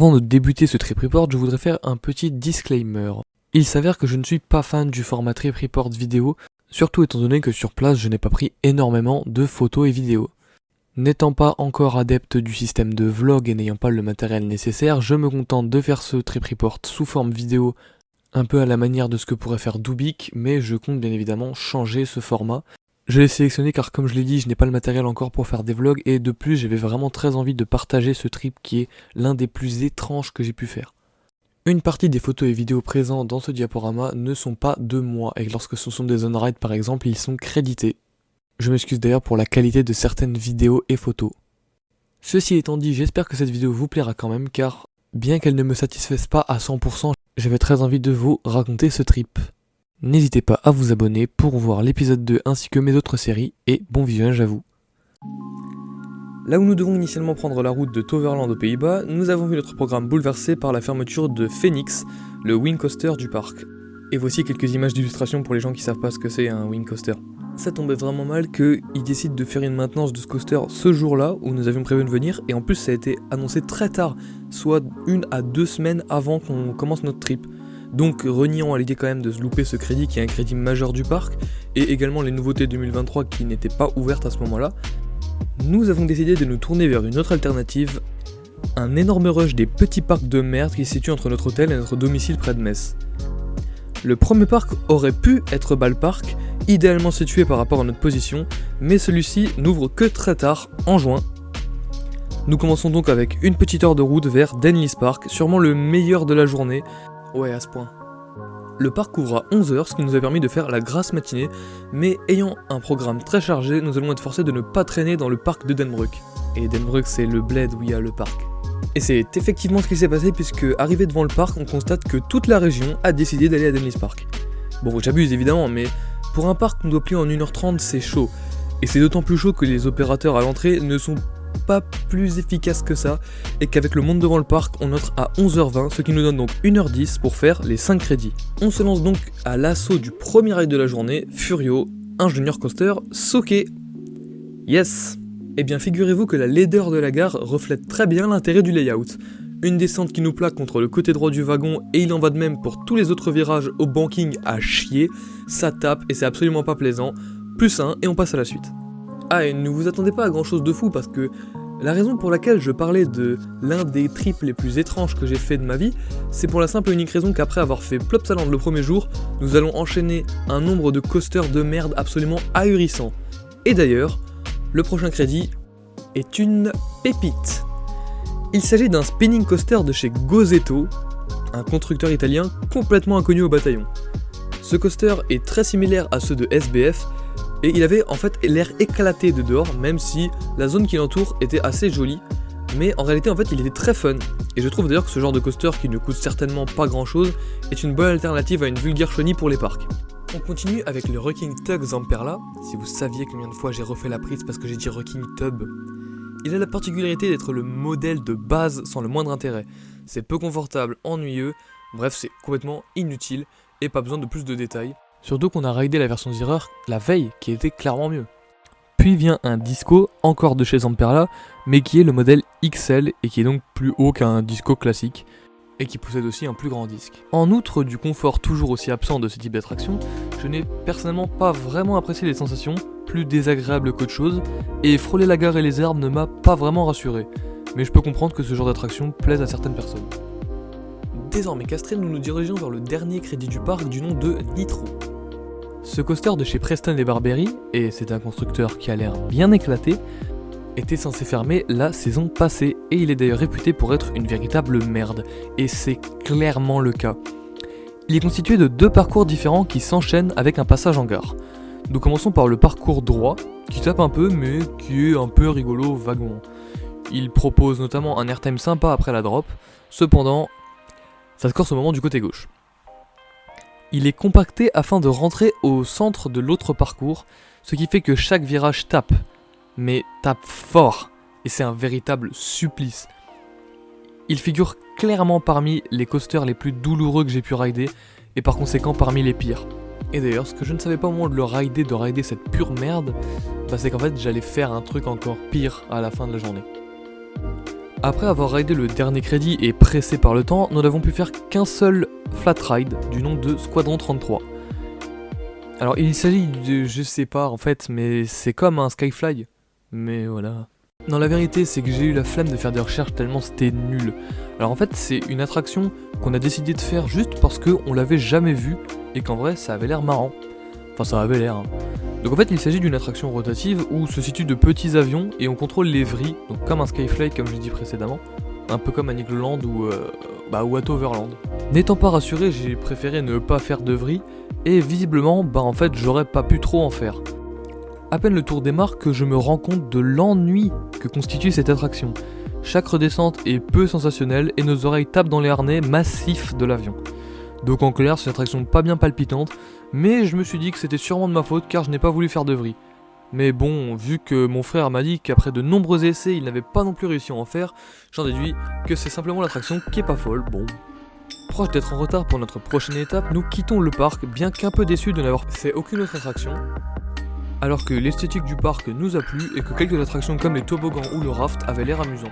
Avant de débuter ce trip report, je voudrais faire un petit disclaimer. Il s'avère que je ne suis pas fan du format trip report vidéo, surtout étant donné que sur place je n'ai pas pris énormément de photos et vidéos. N'étant pas encore adepte du système de vlog et n'ayant pas le matériel nécessaire, je me contente de faire ce trip report sous forme vidéo, un peu à la manière de ce que pourrait faire Doobik, mais je compte bien évidemment changer ce format. Je l'ai sélectionné car comme je l'ai dit, je n'ai pas le matériel encore pour faire des vlogs et de plus j'avais vraiment très envie de partager ce trip qui est l'un des plus étranges que j'ai pu faire. Une partie des photos et vidéos présents dans ce diaporama ne sont pas de moi et lorsque ce sont des on-ride par exemple, ils sont crédités. Je m'excuse d'ailleurs pour la qualité de certaines vidéos et photos. Ceci étant dit, j'espère que cette vidéo vous plaira quand même car bien qu'elle ne me satisfasse pas à 100%, j'avais très envie de vous raconter ce trip. N'hésitez pas à vous abonner pour voir l'épisode 2 ainsi que mes autres séries et bon visionnage à vous. Là où nous devons initialement prendre la route de Toverland aux Pays-Bas, nous avons vu notre programme bouleversé par la fermeture de Phoenix, le wing coaster du parc. Et voici quelques images d'illustration pour les gens qui savent pas ce que c'est un wing coaster. Ça tombait vraiment mal qu'ils décident de faire une maintenance de ce coaster ce jour-là où nous avions prévu de venir et en plus ça a été annoncé très tard, soit 1 à 2 semaines avant qu'on commence notre trip. Donc reniant à l'idée quand même de se louper ce crédit qui est un crédit majeur du parc et également les nouveautés 2023 qui n'étaient pas ouvertes à ce moment-là, nous avons décidé de nous tourner vers une autre alternative, un énorme rush des petits parcs de merde qui se situent entre notre hôtel et notre domicile près de Metz. Le premier parc aurait pu être Ball Park, idéalement situé par rapport à notre position, mais celui-ci n'ouvre que très tard, en juin. Nous commençons donc avec une petite heure de route vers Denlis Park, sûrement le meilleur de la journée. Ouais, à ce point. Le parc ouvre à 11h, ce qui nous a permis de faire la grasse matinée, mais ayant un programme très chargé, nous allons être forcés de ne pas traîner dans le parc de Denbrook. Et Denbrook, c'est le bled où il y a le parc. Et c'est effectivement ce qui s'est passé puisque, arrivé devant le parc, on constate que toute la région a décidé d'aller à Denlis Park. Bon, j'abuse évidemment, mais pour un parc qu'on doit plier en 1h30, c'est chaud. Et c'est d'autant plus chaud que les opérateurs à l'entrée ne sont pas plus efficaces que ça, et qu'avec le monde devant le parc, on entre à 11h20, ce qui nous donne donc 1h10 pour faire les 5 crédits. On se lance donc à l'assaut du premier ride de la journée, Furio, un junior coaster soqué. Yes! Eh bien figurez-vous que la laideur de la gare reflète très bien l'intérêt du layout. Une descente qui nous plaque contre le côté droit du wagon, et il en va de même pour tous les autres virages au banking à chier, ça tape et c'est absolument pas plaisant, plus un et on passe à la suite. Ah, et ne vous attendez pas à grand chose de fou parce que la raison pour laquelle je parlais de l'un des trips les plus étranges que j'ai fait de ma vie, c'est pour la simple et unique raison qu'après avoir fait Plopsaland le premier jour, nous allons enchaîner un nombre de coasters de merde absolument ahurissant. Et d'ailleurs, le prochain crédit est une pépite. Il s'agit d'un spinning coaster de chez Gozetto, un constructeur italien complètement inconnu au bataillon. Ce coaster est très similaire à ceux de SBF, et il avait en fait l'air éclaté de dehors, même si la zone qui l'entoure était assez jolie, mais en réalité en fait il était très fun. Et je trouve d'ailleurs que ce genre de coaster qui ne coûte certainement pas grand chose est une bonne alternative à une vulgaire chenille pour les parcs. On continue avec le Rocking Tug Zamperla, si vous saviez combien de fois j'ai refait la prise parce que j'ai dit Rocking Tub. Il a la particularité d'être le modèle de base sans le moindre intérêt. C'est peu confortable, ennuyeux, bref c'est complètement inutile et pas besoin de plus de détails. Surtout qu'on a raidé la version Zero la veille, qui était clairement mieux. Puis vient un disco, encore de chez Zamperla, mais qui est le modèle XL et qui est donc plus haut qu'un disco classique, et qui possède aussi un plus grand disque. En outre du confort toujours aussi absent de ce type d'attraction, je n'ai personnellement pas vraiment apprécié les sensations, plus désagréables qu'autre chose, et frôler la gare et les arbres ne m'a pas vraiment rassuré, mais je peux comprendre que ce genre d'attraction plaise à certaines personnes. Désormais castrés, nous nous dirigeons vers le dernier crédit du parc du nom de Nitro. Ce coaster de chez Preston et Barberry, et c'est un constructeur qui a l'air bien éclaté, était censé fermer la saison passée, et il est d'ailleurs réputé pour être une véritable merde, et c'est clairement le cas. Il est constitué de 2 parcours différents qui s'enchaînent avec un passage en gare. Nous commençons par le parcours droit, qui tape un peu mais qui est un peu rigolo vaguement. Il propose notamment un airtime sympa après la drop, cependant, ça se corse au moment du côté gauche. Il est compacté afin de rentrer au centre de l'autre parcours, ce qui fait que chaque virage tape, mais tape fort, et c'est un véritable supplice. Il figure clairement parmi les coasters les plus douloureux que j'ai pu rider, et par conséquent parmi les pires. Et d'ailleurs, ce que je ne savais pas au moment de le rider, cette pure merde, c'est qu'en fait j'allais faire un truc encore pire à la fin de la journée. Après avoir raidé le dernier crédit et pressé par le temps, nous n'avons pu faire qu'un seul flat ride du nom de Squadron 33. Alors il s'agit de, je sais pas en fait, mais c'est comme un Skyfly, mais voilà. Non, la vérité c'est que j'ai eu la flemme de faire des recherches tellement c'était nul. Alors en fait c'est une attraction qu'on a décidé de faire juste parce qu'on l'avait jamais vue et qu'en vrai ça avait l'air marrant. Enfin ça avait l'air. Hein. Donc en fait il s'agit d'une attraction rotative où se situent de petits avions et on contrôle les vrilles, donc comme un Skyfly comme je l'ai dit précédemment, un peu comme à Nigloland ou à Toverland. N'étant pas rassuré, j'ai préféré ne pas faire de vrilles et visiblement en fait j'aurais pas pu trop en faire. À peine le tour démarre que je me rends compte de l'ennui que constitue cette attraction. Chaque redescente est peu sensationnelle et nos oreilles tapent dans les harnais massifs de l'avion. Donc en clair, c'est une attraction pas bien palpitante, mais je me suis dit que c'était sûrement de ma faute car je n'ai pas voulu faire de vrille. Mais bon, vu que mon frère m'a dit qu'après de nombreux essais, il n'avait pas non plus réussi à en faire, j'en déduis que c'est simplement l'attraction qui est pas folle, bon. Proche d'être en retard pour notre prochaine étape, nous quittons le parc, bien qu'un peu déçus de n'avoir fait aucune autre attraction, alors que l'esthétique du parc nous a plu et que quelques attractions comme les toboggans ou le raft avaient l'air amusants.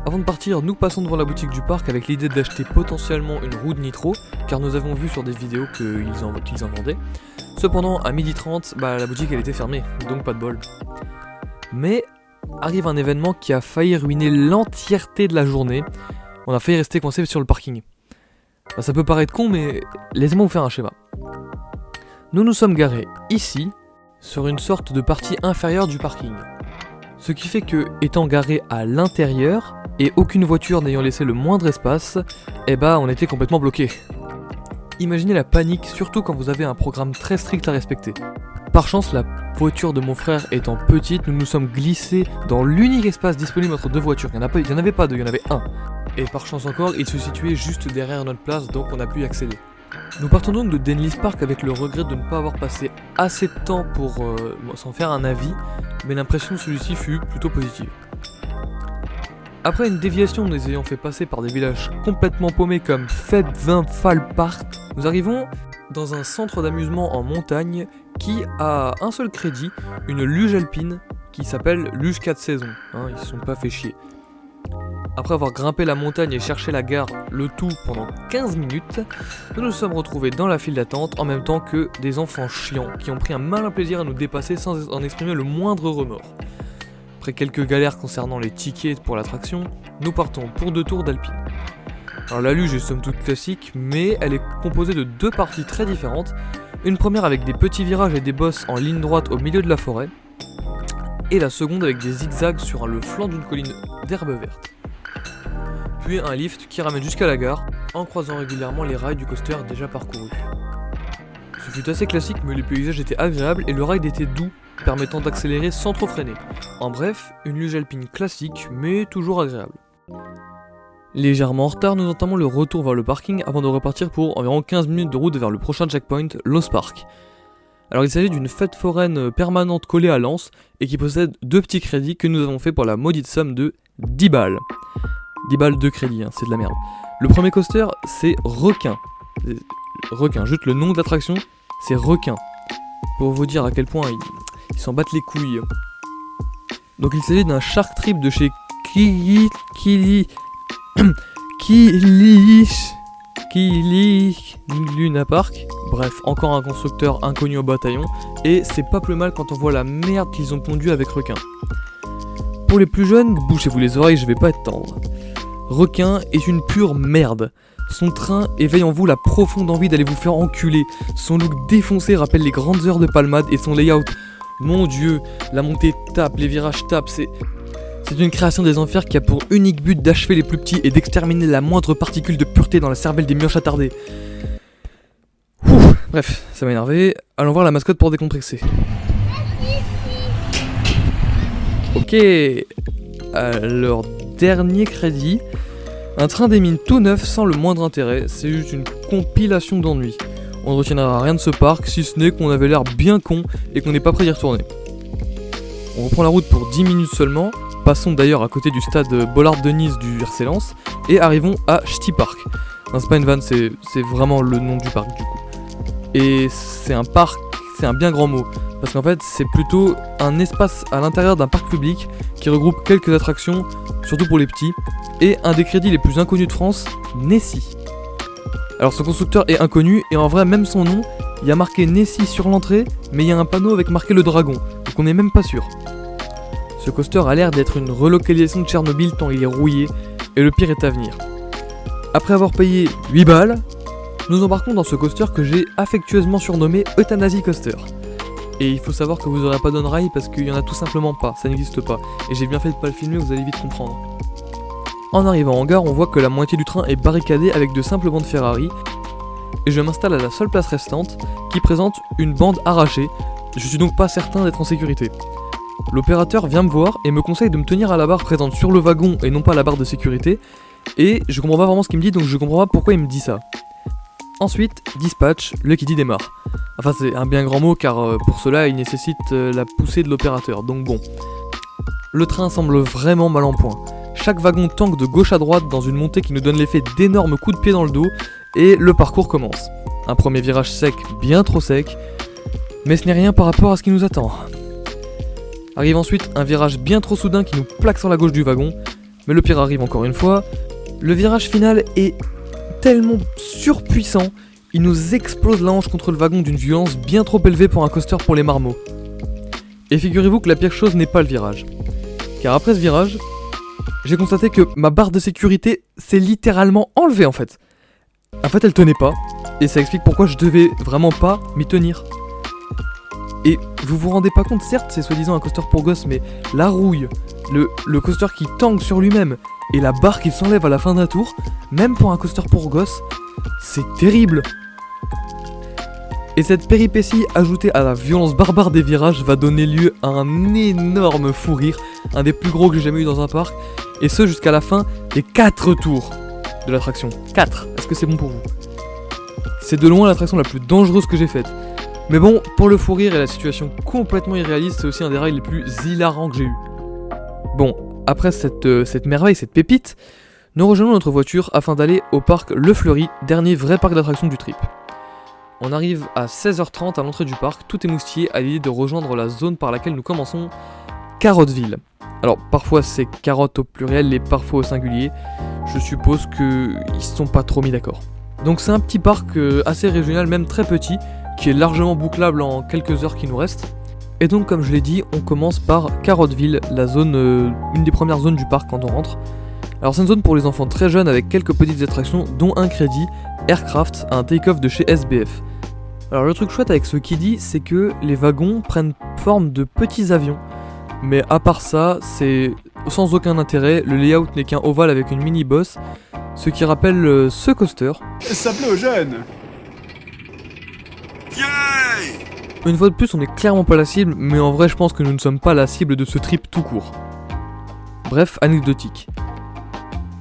Avant de partir, nous passons devant la boutique du parc avec l'idée d'acheter potentiellement une roue de nitro, car nous avons vu sur des vidéos qu'ils en vendaient. Cependant, à 12h30, la boutique elle était fermée, donc pas de bol. Mais arrive un événement qui a failli ruiner l'entièreté de la journée. On a failli rester coincé sur le parking. Ça peut paraître con, mais laissez-moi vous faire un schéma. Nous nous sommes garés ici, sur une sorte de partie inférieure du parking. Ce qui fait que, étant garés à l'intérieur, et aucune voiture n'ayant laissé le moindre espace, on était complètement bloqués. Imaginez la panique, surtout quand vous avez un programme très strict à respecter. Par chance, la voiture de mon frère étant petite, nous nous sommes glissés dans l'unique espace disponible entre deux voitures. Il n'y en avait pas deux, il y en avait un. Et par chance encore, il se situait juste derrière notre place, donc on a pu y accéder. Nous partons donc de Denlis Park avec le regret de ne pas avoir passé assez de temps pour s'en faire un avis, mais l'impression de celui-ci fut plutôt positive. Après une déviation nous ayant fait passer par des villages complètement paumés comme Febvinfalpart, nous arrivons dans un centre d'amusement en montagne qui a un seul crédit, une luge alpine qui s'appelle Luge 4 saisons, ils se sont pas fait chier. Après avoir grimpé la montagne et cherché la gare, le tout pendant 15 minutes, nous nous sommes retrouvés dans la file d'attente en même temps que des enfants chiants qui ont pris un malin plaisir à nous dépasser sans en exprimer le moindre remords. Après quelques galères concernant les tickets pour l'attraction, nous partons pour 2 tours d'Alpine. Alors la luge est somme toute classique, mais elle est composée de 2 parties très différentes. Une première avec des petits virages et des bosses en ligne droite au milieu de la forêt, et la seconde avec des zigzags sur le flanc d'une colline d'herbe verte. Puis un lift qui ramène jusqu'à la gare, en croisant régulièrement les rails du coaster déjà parcourus. Ce fut assez classique, mais les paysages étaient agréables et le ride était doux, permettant d'accélérer sans trop freiner. En bref, une luge alpine classique, mais toujours agréable. Légèrement en retard, nous entamons le retour vers le parking avant de repartir pour environ 15 minutes de route vers le prochain checkpoint, Lost Park. Alors il s'agit d'une fête foraine permanente collée à Lens et qui possède 2 petits crédits que nous avons fait pour la maudite somme de 10 balles. 10 balles de crédit, c'est de la merde. Le premier coaster, c'est Requin. Requin, juste le nom de l'attraction, c'est Requin. Pour vous dire à quel point ils s'en battent les couilles. Donc il s'agit d'un Shark Trip de chez Kili Luna Park. Bref, encore un constructeur inconnu au bataillon. Et c'est pas plus mal quand on voit la merde qu'ils ont pondu avec Requin. Pour les plus jeunes, bouchez-vous les oreilles, je vais pas être tendre. Requin est une pure merde. Son train éveille en vous la profonde envie d'aller vous faire enculer. Son look défoncé rappelle les grandes heures de Palmade et son layout. Mon dieu, la montée tape, les virages tapent, c'est une création des enfers qui a pour unique but d'achever les plus petits et d'exterminer la moindre particule de pureté dans la cervelle des mioches attardés. Bref, ça m'a énervé. Allons voir la mascotte pour décompresser. Ok, alors dernier crédit. Un train des mines tout neuf sans le moindre intérêt, c'est juste une compilation d'ennuis. On ne retiendra rien de ce parc si ce n'est qu'on avait l'air bien con et qu'on n'est pas prêt d'y retourner. On reprend la route pour 10 minutes seulement, passons d'ailleurs à côté du stade Bollard-Denise du RC Lens et arrivons à Ch'ti Park. C'est pas une vanne, c'est vraiment le nom du parc du coup. Et c'est un parc c'est un bien grand mot, parce qu'en fait c'est plutôt un espace à l'intérieur d'un parc public qui regroupe quelques attractions, surtout pour les petits, et un des crédits les plus inconnus de France, Nessie. Alors son constructeur est inconnu, et en vrai même son nom, il y a marqué Nessie sur l'entrée, mais il y a un panneau avec marqué le dragon, donc on n'est même pas sûr. Ce coaster a l'air d'être une relocalisation de Tchernobyl tant il est rouillé, et le pire est à venir. Après avoir payé 8 balles, nous embarquons dans ce coaster que j'ai affectueusement surnommé Euthanasie Coaster. Et il faut savoir que vous aurez pas d'on-ride parce qu'il y en a tout simplement pas, ça n'existe pas. Et j'ai bien fait de pas le filmer, vous allez vite comprendre. En arrivant en gare, on voit que la moitié du train est barricadée avec de simples bandes Ferrari. Et je m'installe à la seule place restante qui présente une bande arrachée. Je suis donc pas certain d'être en sécurité. L'opérateur vient me voir et me conseille de me tenir à la barre présente sur le wagon et non pas à la barre de sécurité. Et je comprends pas vraiment ce qu'il me dit, donc je comprends pas pourquoi il me dit ça. Ensuite, dispatch, le Kiddy démarre. Enfin c'est un bien grand mot car pour cela il nécessite la poussée de l'opérateur, donc bon. Le train semble vraiment mal en point. Chaque wagon tangue de gauche à droite dans une montée qui nous donne l'effet d'énormes coups de pied dans le dos, et le parcours commence. Un premier virage sec, bien trop sec, mais ce n'est rien par rapport à ce qui nous attend. Arrive ensuite un virage bien trop soudain qui nous plaque sur la gauche du wagon, mais le pire arrive encore une fois. Le virage final est tellement surpuissant, il nous explose la hanche contre le wagon d'une violence bien trop élevée pour un coaster pour les marmots. Et figurez-vous que la pire chose n'est pas le virage. Car après ce virage, j'ai constaté que ma barre de sécurité s'est littéralement enlevée en fait. En fait elle tenait pas, et ça explique pourquoi je devais vraiment pas m'y tenir. Et vous vous rendez pas compte, certes c'est soi-disant un coaster pour gosses, mais la rouille, le coaster qui tangue sur lui-même, et la barre qui s'enlève à la fin d'un tour, même pour un coaster pour gosses, c'est terrible. Et cette péripétie ajoutée à la violence barbare des virages va donner lieu à un énorme fou rire, un des plus gros que j'ai jamais eu dans un parc, et ce jusqu'à la fin des 4 tours de l'attraction. 4, est-ce que c'est bon pour vous? C'est de loin l'attraction la plus dangereuse que j'ai faite. Mais bon, pour le fou rire et la situation complètement irréaliste, c'est aussi un des rails les plus hilarants que j'ai eu. Bon, après cette merveille, cette pépite, nous rejoignons notre voiture afin d'aller au parc Le Fleury, dernier vrai parc d'attractions du trip. On arrive à 16h30 à l'entrée du parc, tout émoustillé à l'idée de rejoindre la zone par laquelle nous commençons, Carotteville. Alors parfois c'est carotte au pluriel et parfois au singulier, je suppose qu'ils se sont pas trop mis d'accord. Donc c'est un petit parc assez régional, même très petit, qui est largement bouclable en quelques heures qui nous restent. Et donc comme je l'ai dit, on commence par Carotteville, la zone, une des premières zones du parc quand on rentre. Alors c'est une zone pour les enfants très jeunes avec quelques petites attractions, dont un crédit, Aircraft, un take-off de chez SBF. Alors le truc chouette avec ce Kiddy, c'est que les wagons prennent forme de petits avions. Mais à part ça, c'est sans aucun intérêt, le layout n'est qu'un ovale avec une mini-bosse, ce qui rappelle ce coaster. Ça plaît aux jeunes. Yay! Une fois de plus, on n'est clairement pas la cible, mais en vrai je pense que nous ne sommes pas la cible de ce trip tout court. Bref, anecdotique.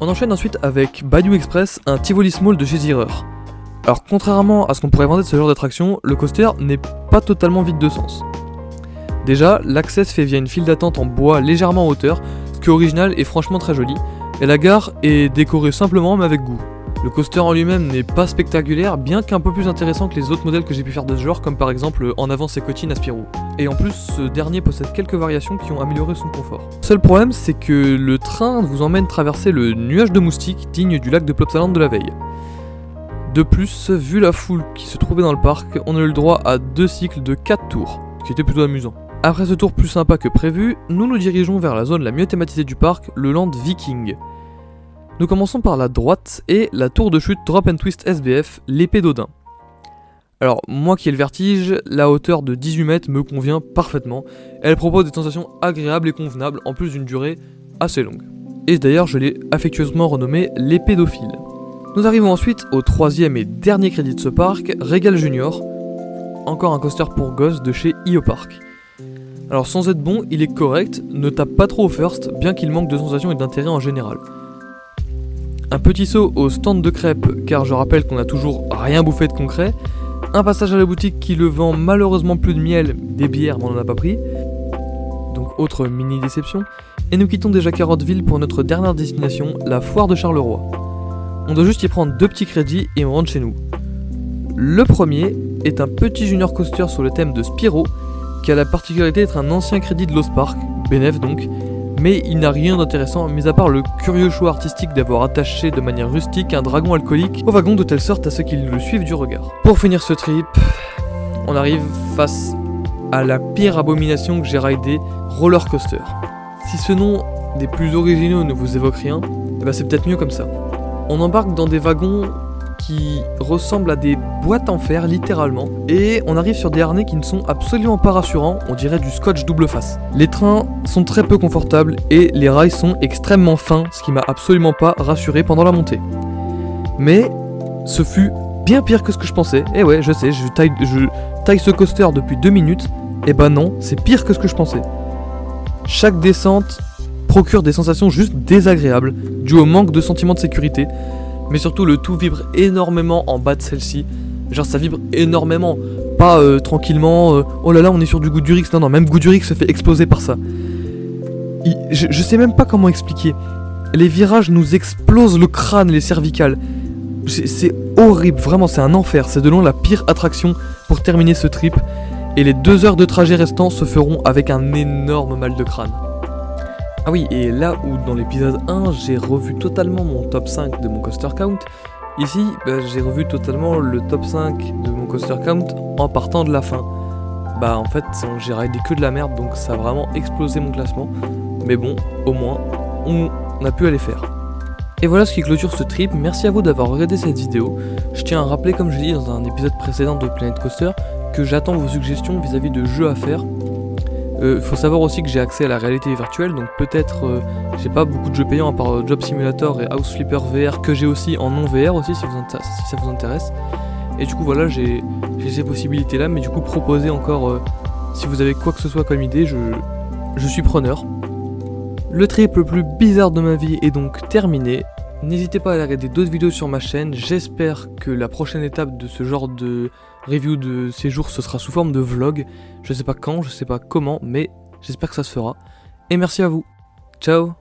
On enchaîne ensuite avec Bayou Express, un Tivoli Small de chez Zierer. Alors contrairement à ce qu'on pourrait penser de ce genre d'attraction, le coaster n'est pas totalement vide de sens. Déjà, l'accès se fait via une file d'attente en bois légèrement en hauteur, ce qui est original et franchement très joli, et la gare est décorée simplement mais avec goût. Le coaster en lui-même n'est pas spectaculaire, bien qu'un peu plus intéressant que les autres modèles que j'ai pu faire de ce genre, comme par exemple En avant ses cotines à Spirou. Et en plus, ce dernier possède quelques variations qui ont amélioré son confort. Seul problème, c'est que le train vous emmène traverser le nuage de moustiques digne du lac de Plopsaland de la veille. De plus, vu la foule qui se trouvait dans le parc, on a eu le droit à 2 cycles de 4 tours, ce qui était plutôt amusant. Après ce tour plus sympa que prévu, nous nous dirigeons vers la zone la mieux thématisée du parc, le Land Viking. Nous commençons par la droite et la tour de chute Drop and Twist SBF, l'épée d'Odin. Alors, moi qui ai le vertige, la hauteur de 18 mètres me convient parfaitement. Elle propose des sensations agréables et convenables, en plus d'une durée assez longue. Et d'ailleurs, je l'ai affectueusement renommée l'épée d'Ophile. Nous arrivons ensuite au troisième et dernier crédit de ce parc, Regal Junior. Encore un coaster pour gosses de chez IO-Park. Alors sans être bon, il est correct, ne tape pas trop au first, bien qu'il manque de sensations et d'intérêt en général. Un petit saut au stand de crêpes, car je rappelle qu'on n'a toujours rien bouffé de concret. Un passage à la boutique qui le vend malheureusement plus de miel, des bières mais on n'en a pas pris. Donc autre mini déception. Et nous quittons déjà Carotteville pour notre dernière destination, la foire de Charleroi. On doit juste y prendre 2 petits crédits et on rentre chez nous. Le premier, est un petit junior coaster sur le thème de Spyro, qui a la particularité d'être un ancien crédit de Lost Park, bénéf donc, mais il n'a rien d'intéressant, mis à part le curieux choix artistique d'avoir attaché de manière rustique un dragon alcoolique au wagon de telle sorte à ceux qui le suivent du regard. Pour finir ce trip, on arrive face à la pire abomination que j'ai ridé, Roller Coaster. Si ce nom des plus originaux ne vous évoque rien, eh ben c'est peut-être mieux comme ça. On embarque dans des wagons qui ressemblent à des boîtes en fer littéralement, et on arrive sur des harnais qui ne sont absolument pas rassurants, on dirait du scotch double face. Les trains sont très peu confortables et les rails sont extrêmement fins, ce qui m'a absolument pas rassuré pendant la montée. Mais ce fut bien pire que ce que je pensais, et ouais je sais, je taille ce coaster depuis 2 minutes, et bah non, c'est pire que ce que je pensais. Chaque descente procure des sensations juste désagréables, dues au manque de sentiment de sécurité, mais surtout le tout vibre énormément en bas de celle-ci. Genre ça vibre énormément, pas tranquillement, oh là là on est sur du Goudurix, non, même Goudurix se fait exploser par ça. Je sais même pas comment expliquer. Les virages nous explosent le crâne, les cervicales. C'est horrible, vraiment c'est un enfer, c'est de loin la pire attraction pour terminer ce trip. Et les 2 heures de trajet restants se feront avec un énorme mal de crâne. Ah oui, et là où dans l'épisode 1, j'ai revu totalement mon top 5 de mon coaster count, ici, j'ai revu totalement le top 5 de mon coaster count en partant de la fin. Bah en fait, j'ai raidé que de la merde, donc ça a vraiment explosé mon classement. Mais bon, au moins, on a pu aller faire. Et voilà ce qui clôture ce trip, merci à vous d'avoir regardé cette vidéo. Je tiens à rappeler, comme je l'ai dit dans un épisode précédent de Planet Coaster, que j'attends vos suggestions vis-à-vis de jeux à faire. Faut savoir aussi que j'ai accès à la réalité virtuelle, donc peut-être j'ai pas beaucoup de jeux payants à part Job Simulator et House Flipper VR que j'ai aussi en non VR aussi si ça vous intéresse. Et du coup voilà, j'ai ces possibilités là, mais du coup proposez encore si vous avez quoi que ce soit comme idée, je suis preneur. Le trip le plus bizarre de ma vie est donc terminé. N'hésitez pas à aller regarder d'autres vidéos sur ma chaîne, j'espère que la prochaine étape de ce genre de review de séjour ce sera sous forme de vlog. Je sais pas quand, je sais pas comment, mais j'espère que ça se fera. Et merci à vous. Ciao.